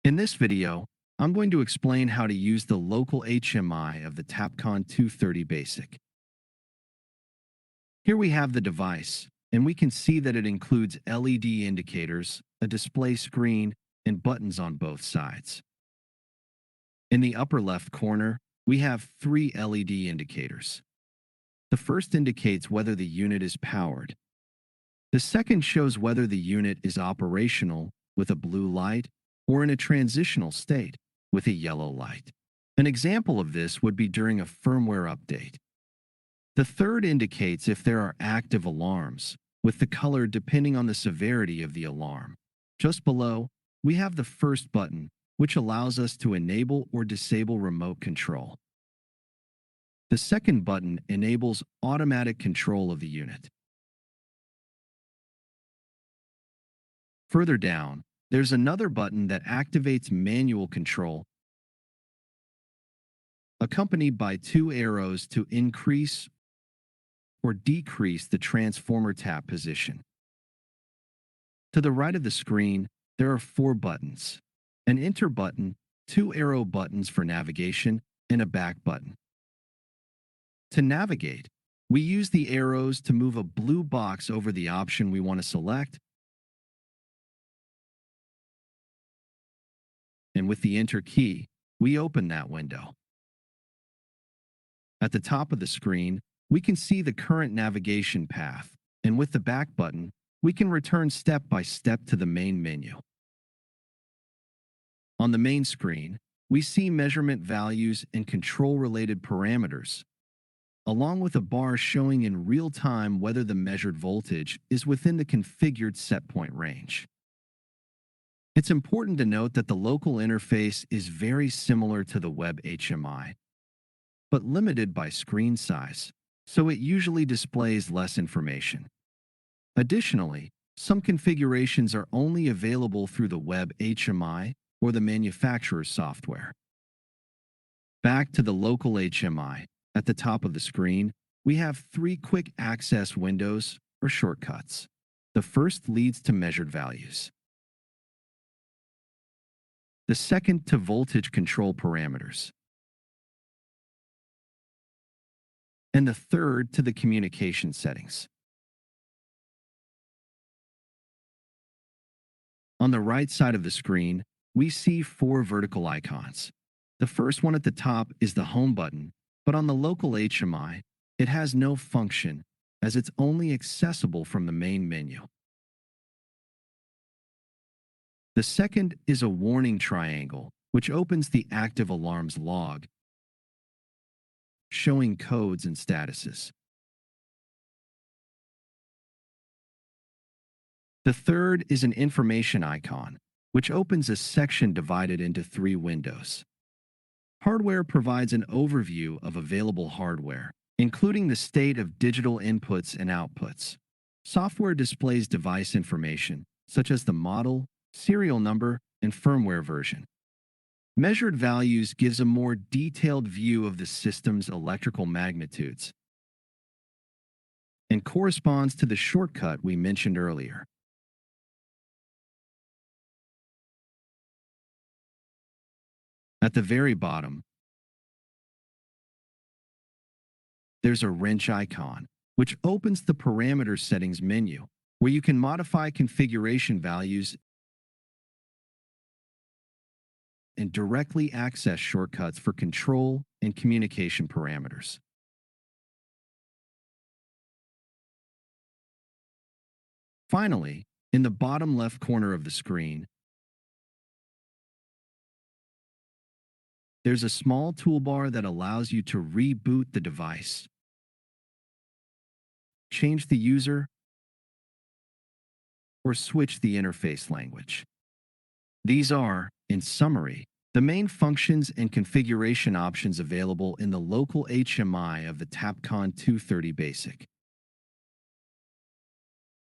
In this video, I'm going to explain how to use the local HMI of the TAPCON 230 Basic. Here we have the device, and we can see that it includes LED indicators, a display screen, and buttons on both sides. In the upper left corner, we have three LED indicators. The first indicates whether the unit is powered. The second shows whether the unit is operational with a blue light or in a transitional state with a yellow light. An example of this would be during a firmware update. The third indicates if there are active alarms, with the color depending on the severity of the alarm. Just below, we have the first button, which allows us to enable or disable remote control. The second button enables automatic control of the unit. Further down, there's another button that activates manual control, accompanied by two arrows to increase or decrease the transformer tap position. To the right of the screen, there are four buttons: an enter button, two arrow buttons for navigation, and a back button. To navigate, we use the arrows to move a blue box over the option we want to select, and with the enter key, we open that window. At the top of the screen, we can see the current navigation path, and with the back button, we can return step by step to the main menu. On the main screen, we see measurement values and control-related parameters, along with a bar showing in real time whether the measured voltage is within the configured set point range. It's important to note that the local interface is very similar to the web HMI, but limited by screen size, so it usually displays less information. Additionally, some configurations are only available through the web HMI or the manufacturer's software. Back to the local HMI, at the top of the screen, we have three quick access windows or shortcuts. The first leads to measured values. The second to voltage control parameters. And the third to the communication settings. On the right side of the screen, we see four vertical icons. The first one at the top is the home button, but on the local HMI, it has no function as it's only accessible from the main menu. The second is a warning triangle, which opens the active alarms log, showing codes and statuses. The third is an information icon, which opens a section divided into three windows. Hardware provides an overview of available hardware, including the state of digital inputs and outputs. Software displays device information, such as the model, serial number, and firmware version. Measured values gives a more detailed view of the system's electrical magnitudes and corresponds to the shortcut we mentioned earlier. At the very bottom, there's a wrench icon, which opens the parameter settings menu, where you can modify configuration values and directly access shortcuts for control and communication parameters. Finally, in the bottom left corner of the screen, there's a small toolbar that allows you to reboot the device, change the user, or switch the interface language. These are, in summary, the main functions and configuration options available in the local HMI of the TAPCON 230 Basic.